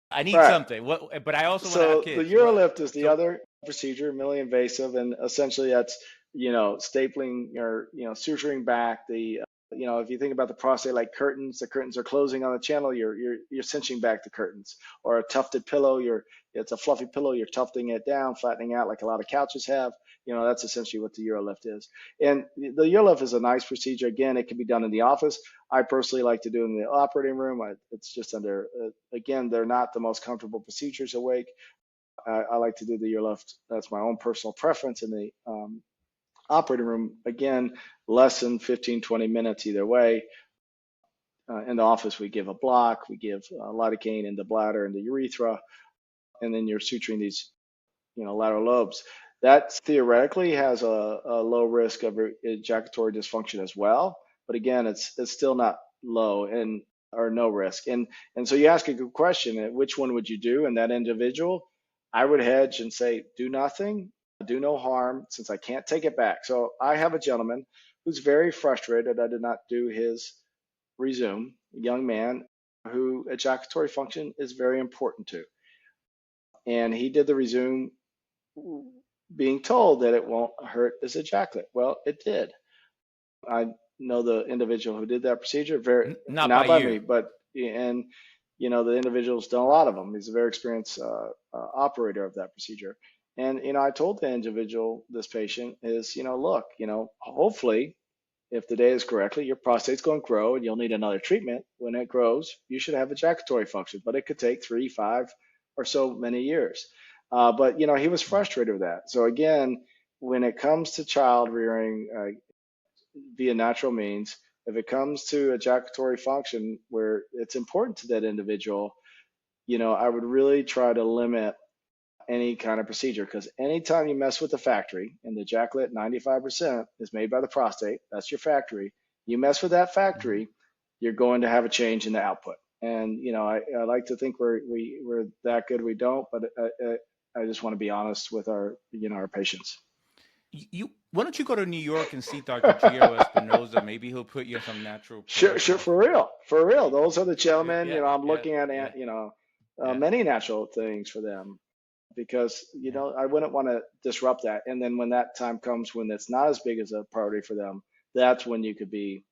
I need something. But I also want to have kids. The UroLift is the other procedure, minimally invasive, and essentially that's, stapling or, suturing back the, if you think about the prostate like curtains, the curtains are closing on the channel, you're cinching back the curtains. Or a tufted pillow, it's a fluffy pillow, you're tufting it down, flattening out like a lot of couches have. That's essentially what the UroLift is. And the UroLift is a nice procedure. Again, it can be done in the office. I personally like to do it in the operating room. It's just again, they're not the most comfortable procedures awake. I like to do the UroLift. That's my own personal preference in the operating room. Again, less than 15, 20 minutes either way. In the office, we give a block, we give lidocaine in the bladder and the urethra, and then you're suturing these, lateral lobes. That theoretically has a low risk of ejaculatory dysfunction as well, but again, it's still not low or no risk. And so you ask a good question: which one would you do in that individual? I would hedge and say, do nothing, do no harm, since I can't take it back. So I have a gentleman who's very frustrated I did not do his Rezūm, a young man who ejaculatory function is very important to. And he did the Rezūm being told that it won't hurt his ejaculate. Well, it did. I know the individual who did that procedure, Not by not by you. me, but, and the individual's done a lot of them. He's a very experienced operator of that procedure. And, I told the individual, this patient is, look, hopefully if the data is correctly, your prostate's going to grow and you'll need another treatment. When it grows, you should have ejaculatory function, but it could take 3, 5, or so many years. But, he was frustrated with that. So again, when it comes to child rearing via natural means, if it comes to ejaculatory function where it's important to that individual, I would really try to limit any kind of procedure, because anytime you mess with the factory, and the ejaculate 95% is made by the prostate, that's your factory. You mess with that factory, you're going to have a change in the output. And I like to think we're that good. We don't, but I just want to be honest with our our patients. Why don't you go to New York and see Dr. Geo Espinosa? Maybe he'll put you on some natural Sure, protocols. for real. Those are the gentlemen. I'm looking at many natural things for them, because I wouldn't want to disrupt that. And then when that time comes, when it's not as big as a priority for them, that's when you could be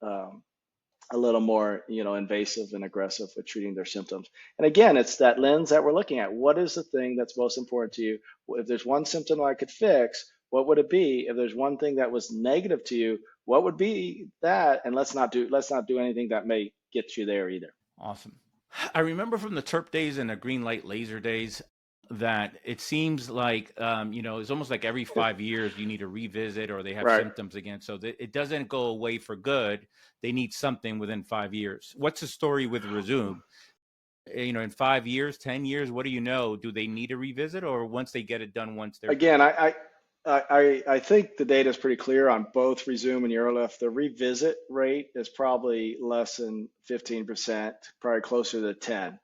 a little more invasive and aggressive with treating their symptoms. And again, it's that lens that we're looking at. What is the thing that's most important to you? If there's one symptom I could fix, what would it be? If there's one thing that was negative to you, what would be that? And let's not do anything that may get you there either. Awesome. I remember from the TERP days and the green light laser days that it seems like, it's almost like every 5 years you need to revisit, or they have Right. symptoms again. So it doesn't go away for good. They need something within 5 years. What's the story with Rezūm? In 5 years, 10 years, what do you know? Do they need a revisit, or once they get it done, once they're Again, done? I think the data is pretty clear on both Rezūm and UroLift. The revisit rate is probably less than 15%, probably closer to 10.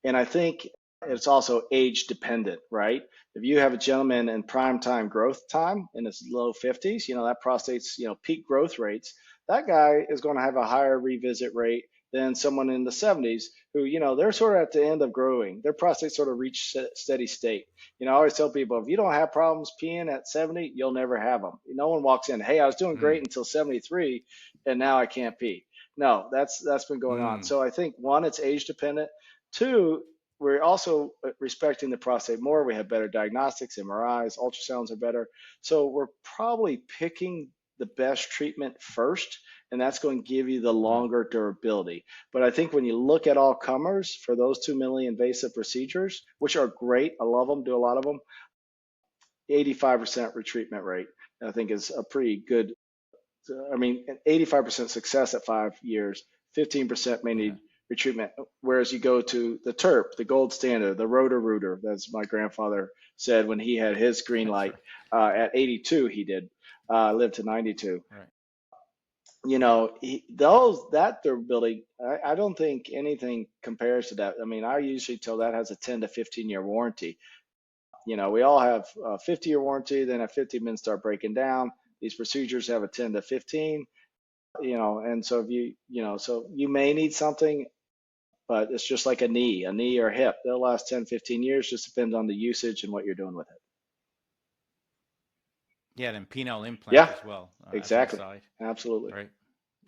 And I think it's also age dependent, right? If you have a gentleman in prime time growth time in his low 50s, that prostate's, peak growth rates, that guy is going to have a higher revisit rate than someone in the 70s who, they're sort of at the end of growing. Their prostate sort of reached steady state. I always tell people, if you don't have problems peeing at 70, you'll never have them. No one walks in, hey, I was doing great until 73, and now I can't pee. No, that's been going on. So I think, one, it's age dependent. Two, we're also respecting the prostate more. We have better diagnostics, MRIs, ultrasounds are better. So we're probably picking the best treatment first, and that's going to give you the longer durability. But I think when you look at all comers for those 2 minimally invasive procedures, which are great, I love them, do a lot of them, 85% retreatment rate, I think, is a pretty good. 85% success at 5 years, 15% may need retreatment. Whereas you go to the TERP, the gold standard, the Roto-Rooter, as my grandfather said when he had his green light, at 82, he did, lived to 92. Right. That durability, I don't think anything compares to that. I usually tell that has a 10 to 15-year warranty. We all have a 50-year warranty, then at 50 men start breaking down. These procedures have a 10 to 15, and so if so you may need something, but it's just like a knee or hip. They'll last 10, 15 years, just depends on the usage and what you're doing with it. Yeah, and penile implants as well. Exactly. Absolutely. Right.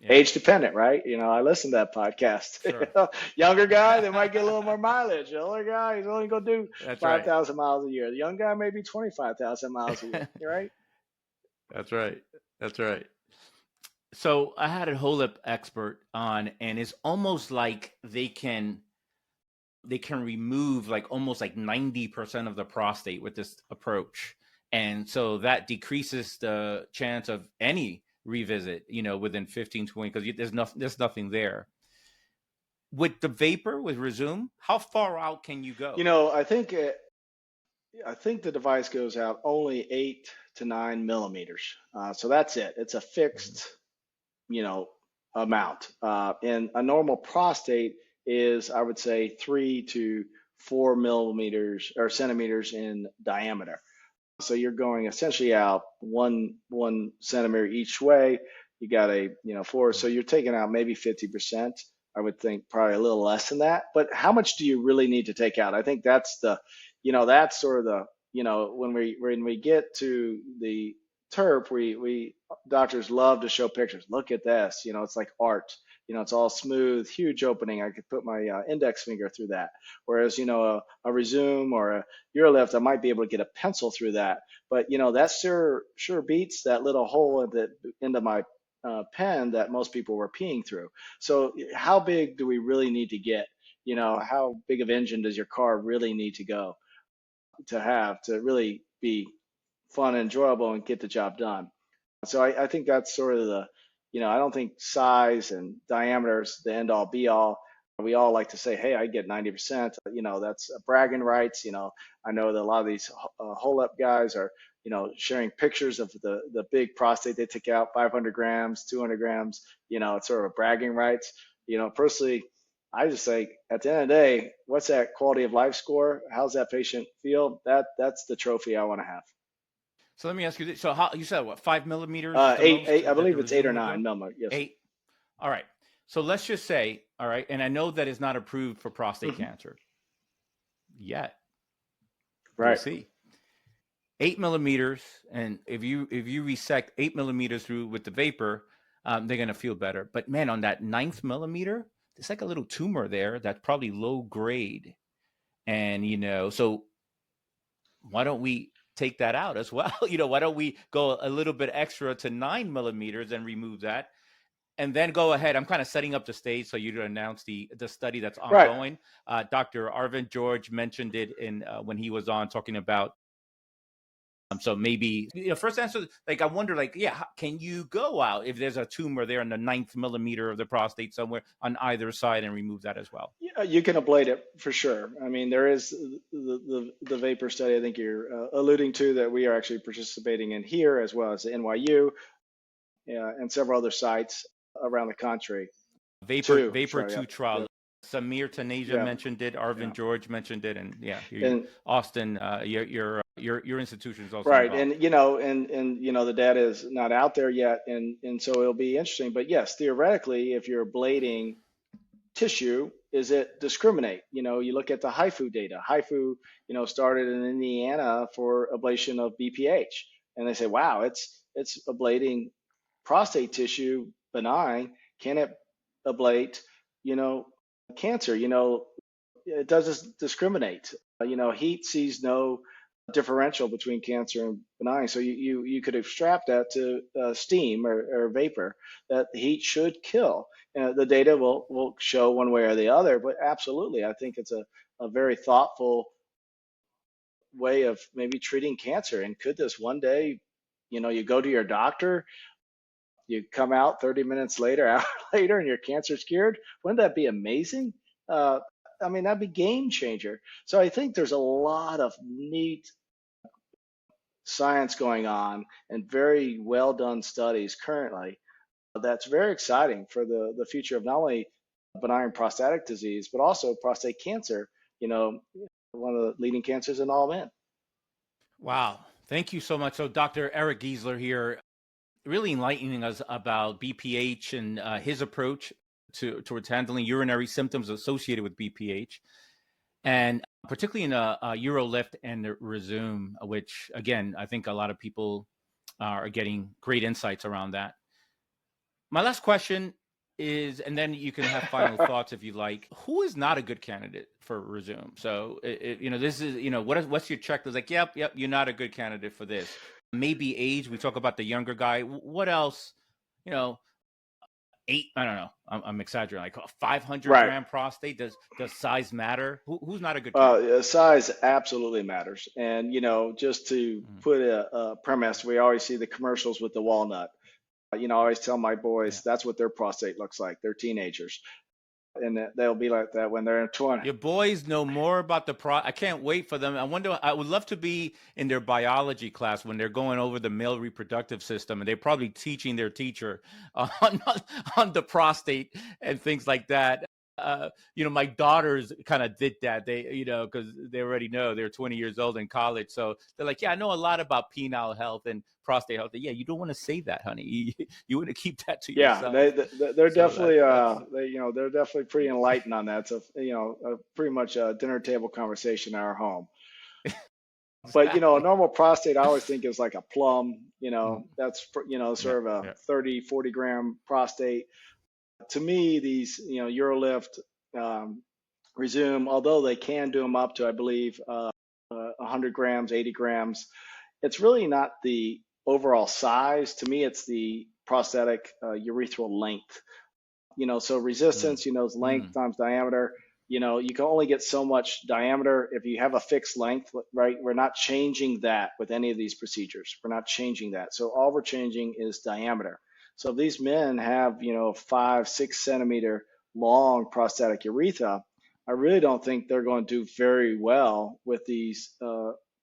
Yeah. Age dependent, right? I listen to that podcast. Sure. Younger guy, they might get a little more mileage. The older guy, he's only going to do 5,000 miles a year. The young guy, maybe 25,000 miles a year. Right? That's right. So I had a whole lip expert on, and it's almost like they can remove almost 90% of the prostate with this approach. And so that decreases the chance of any revisit, within 15, 20, because there's nothing there. With the vapor, with Rezūm, how far out can you go? I think the device goes out only 8 to 9 millimeters. So that's it. It's a fixed, amount. And a normal prostate is, I would say, 3 to 4 millimeters or centimeters in diameter. So you're going essentially out one centimeter each way. You got a, four, so you're taking out maybe 50%. I would think probably a little less than that. But how much do you really need to take out? I think that's that's sort of the, when we get to the TERP, we doctors love to show pictures. Look at this, it's like art. It's all smooth, huge opening. I could put my index finger through that. Whereas, a Rezūm or a UroLift, I might be able to get a pencil through that. But, that sure beats that little hole into my pen that most people were peeing through. So how big do we really need to get? How big of engine does your car really need to go to have to really be fun and enjoyable and get the job done? So I think that's sort of I don't think size and diameter is the end all be all. We all like to say, hey, I get 90%. That's bragging rights. I know that a lot of these hole up guys are, sharing pictures of the big prostate they took out, 500 grams, 200 grams. It's sort of bragging rights. Personally, I just say at the end of the day, what's that quality of life score? How's that patient feel? That's the trophy I want to have. So let me ask you this. So how you said what, 5 millimeters is the Eight, most I that the believe it's 8 or Rezūm would 9 go? millimeter. Yes. 8. All right. So let's just say, all right, and I know that it's not approved for prostate cancer yet. Right. We'll see. 8 millimeters, and if you resect 8 millimeters through with the vapor, they're gonna feel better. But man, on that 9th millimeter, there's like a little tumor there that's probably low grade, and so why don't we take that out as well? Why don't we go a little bit extra to 9 millimeters and remove that? And then go ahead. I'm kind of setting up the stage so you to announce the study that's ongoing. Right. Dr. Arvind George mentioned it in when he was on talking about. So maybe first answer, I wonder, can you go out if there's a tumor there in the 9th millimeter of the prostate somewhere on either side and remove that as well? Yeah, you can ablate it for sure. I mean, there is the vapor study I think you're alluding to that we are actually participating in here, as well as the NYU and several other sites around the country. Vapor 2 trial. Samir Taneja mentioned it. Arvind George mentioned it, and Austin, your institution is also right. involved. And the data is not out there yet, and so it'll be interesting. But yes, theoretically, if you're ablating tissue, is it discriminate? You look at the HIFU data. HIFU, started in Indiana for ablation of BPH, and they say, wow, it's ablating prostate tissue, benign. Can it ablate, cancer? It doesn't discriminate. Heat sees no differential between cancer and benign. So you could extract that to steam or vapor, that heat should kill. The data will show one way or the other, but absolutely, I think it's a very thoughtful way of maybe treating cancer. And could this one day, you go to your doctor, you come out 30 minutes later, hour later, and your cancer's cured? Wouldn't that be amazing? I mean, that'd be game changer. So I think there's a lot of neat science going on and very well done studies currently that's very exciting for the future of not only benign prostatic disease, but also prostate cancer, one of the leading cancers in all men. Wow. Thank you so much. So Dr. Eric Giesler here, really enlightening us about BPH and his approach towards handling urinary symptoms associated with BPH, and particularly in UroLift and the Rezūm, which again, I think a lot of people are getting great insights around that. My last question is, and then you can have final thoughts if you like, who is not a good candidate for Rezūm? So, this is, what's your checklist? Like, yep, you're not a good candidate for this. Maybe age. We talk about the younger guy. What else? 8. I don't know. I'm exaggerating. Like 500 gram prostate. Does size matter? Who's not a good candidate? Size absolutely matters. And just to put a premise, we always see the commercials with the walnut. I always tell my boys that's what their prostate looks like. They're teenagers. And they'll be like that when they're in 20. Your boys know more about I can't wait for them. I would love to be in their biology class when they're going over the male reproductive system, and they're probably teaching their teacher on the prostate and things like that. my daughters kind of did that. They, because they already know they're 20 years old in college. So they're like, yeah, I know a lot about penile health and prostate health. Yeah, you don't want to say that, honey. You want to keep that to Yeah, yourself. they're So definitely that's they're definitely pretty enlightened on that. So pretty much a dinner table conversation in our home. But a exactly. normal prostate I always think is like a plum. Mm, That's yeah, sort of a yeah. 30-40 gram prostate. To me, these UroLift, Rezūm, although they can do them up to, I believe, 100 grams, 80 grams, it's really not the overall size. To me, it's the prostatic urethral length. So Mm, resistance, is length mm, times diameter. You can only get so much diameter if you have a fixed length, right? We're not changing that with any of these procedures. We're not changing that. So all we're changing is diameter. So if these men have, 5, 6 centimeter long prostatic urethra, I really don't think they're going to do very well with these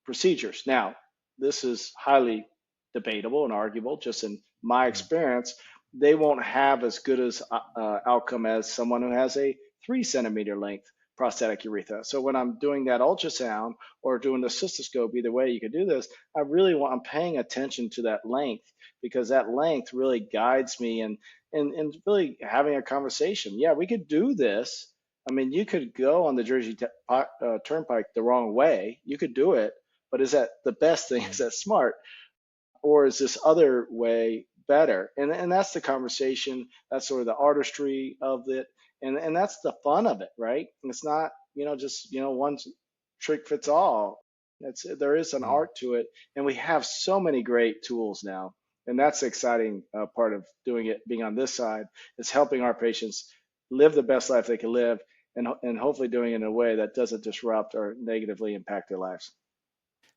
procedures. Now, this is highly debatable and arguable, just in my mm, experience. They won't have as good as outcome as someone who has a 3 centimeter length prostatic urethra. So when I'm doing that ultrasound or doing the cystoscope, either way you could do this, I'm paying attention to that length, because that length really guides me and really having a conversation. Yeah, we could do this. I mean, you could go on the Jersey Turnpike the wrong way. You could do it, but is that the best thing? Is mm, that smart? Or is this other way better? And that's the conversation. That's sort of the artistry of it, and that's the fun of it, right? And it's not just one trick fits all. There is an mm. art to it, and we have so many great tools now, and that's the exciting part of doing it. Being on this side is helping our patients live the best life they can live, and hopefully doing it in a way that doesn't disrupt or negatively impact their lives.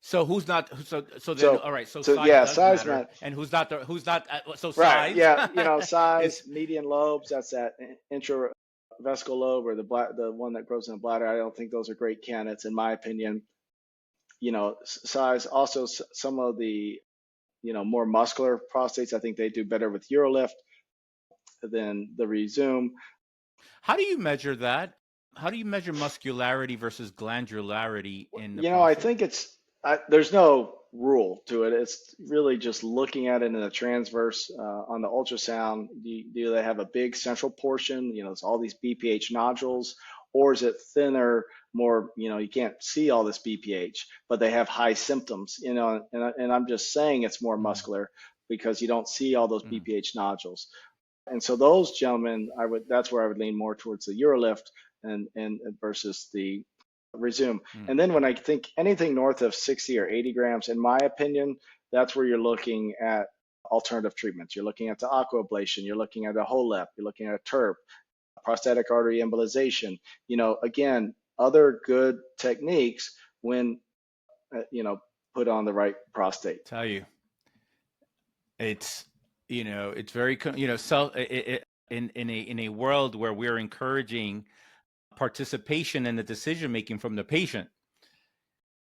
So who's not? So then, So, all right. So so size yeah, does size matter, man. and who's not? Who's not? So Right. size Yeah. Size, is median lobes, that's that intravesical lobe, or the one that grows in the bladder. I don't think those are great candidates, in my opinion. Size. Also, some of the, more muscular prostates, I think they do better with UroLift than the Rezūm. how do you measure that? How do you measure muscularity versus glandularity in the I prostate? think there's no rule to it. It's really just looking at it in a transverse on the ultrasound. Do they have a big central portion? It's all these BPH nodules, or is it thinner, more, you can't see all this BPH, but they have high symptoms, and I'm just saying it's more Mm, muscular because you don't see all those mm, BPH nodules. And so those gentlemen, that's where I would lean more towards the UroLift and versus the Rezūm. mm. And then when I think anything north of 60 or 80 grams, in my opinion, that's where you're looking at alternative treatments. You're looking at the aquablation, you're looking at a HoLEP, you're looking at a TURP, prostatic artery embolization. Again, other good techniques when put on the right prostate. Tell you, it's it's very self in a world where we're encouraging participation in the decision making from the patient.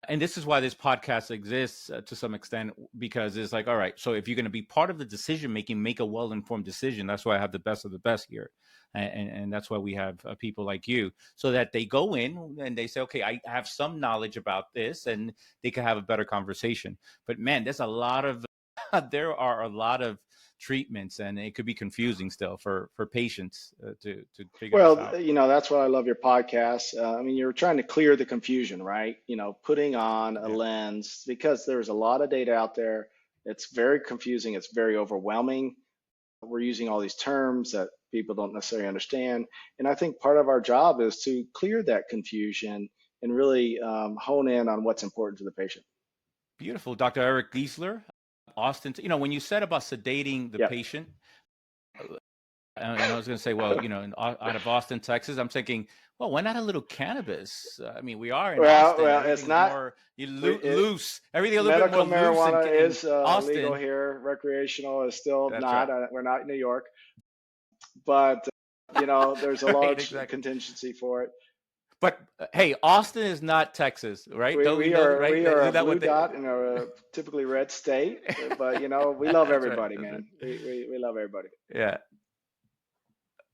And this is why this podcast exists to some extent, because it's like, all right, so if you're going to be part of the decision making, make a well-informed decision. That's why I have the best of the best here, and that's why we have people like you, so that they go in and they say, okay, I have some knowledge about this, and they can have a better conversation. But man, there's a lot of there are a lot of treatments, and it could be confusing still for patients to figure this Well, out. that's why I love your podcast. I mean, you're trying to clear the confusion, right? Putting on a Yeah. lens, because there's a lot of data out there. It's very confusing. It's very overwhelming. We're using all these terms that people don't necessarily understand. And I think part of our job is to clear that confusion and really hone in on what's important to the patient. Beautiful. Dr. Eric Giesler, Austin. When you said about sedating the Yeah. patient, and I was going to say, well, out of Austin, Texas, I'm thinking, well, why not a little cannabis? I mean, we are in Austin. It's Everything's not. more It, everything a little bit more Medical loose marijuana in is legal Austin. here. Recreational is still That's not. right. We're not in New York, but there's a Right, large exactly. contingency for it. But hey, Austin is not Texas, right? We, Don't we we know, are right? we are a Isn't that blue what they? dot in a typically red state, but we love That's right. everybody, That's right. man. We love everybody. Yeah,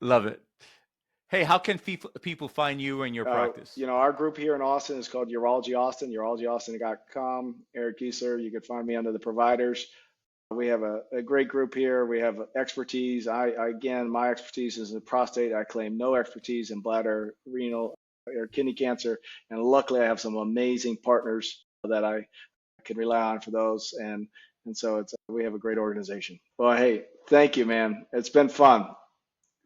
love it. Hey, how can people find you and your practice? Our group here in Austin is called Urology Austin, urologyaustin.com. Eric Giesler, you can find me under the providers. We have a great group here. We have expertise. Again, my expertise is in prostate. I claim no expertise in bladder, renal, or kidney cancer. And luckily, I have some amazing partners that I can rely on for those. And so we have a great organization. Well, hey, thank you, man. It's been fun.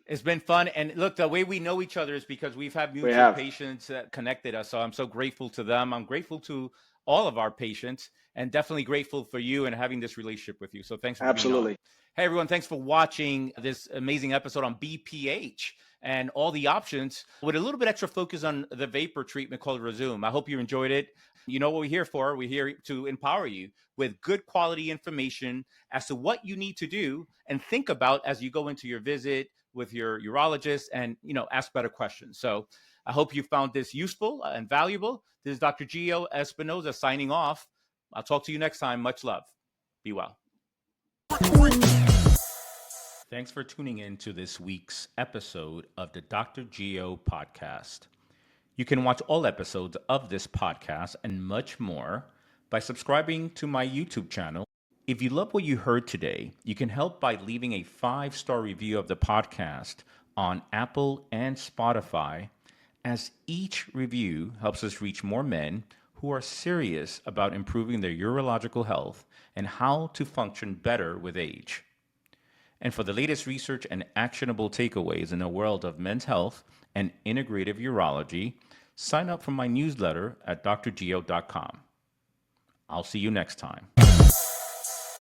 It's been fun. And look, the way we know each other is because we've had We mutual have. patients that connected us. So I'm so grateful to them. I'm grateful to all of our patients and definitely grateful for you and having this relationship with you. So thanks for being on. Absolutely. Hey, everyone. Thanks for watching this amazing episode on BPH and all the options with a little bit extra focus on the vapor treatment called Rezūm. I hope you enjoyed it. You know what we're here for. We're here to empower you with good quality information as to what you need to do and think about as you go into your visit with your urologist and, ask better questions. So I hope you found this useful and valuable. This is Dr. Geo Espinosa signing off. I'll talk to you next time. Much love. Be well. Thanks for tuning in to this week's episode of the Dr. Geo podcast. You can watch all episodes of this podcast and much more by subscribing to my YouTube channel. If you love what you heard today, you can help by leaving a 5-star review of the podcast on Apple and Spotify, as each review helps us reach more men who are serious about improving their urological health and how to function better with age. And for the latest research and actionable takeaways in the world of men's health and integrative urology, sign up for my newsletter at drgeo.com. I'll see you next time.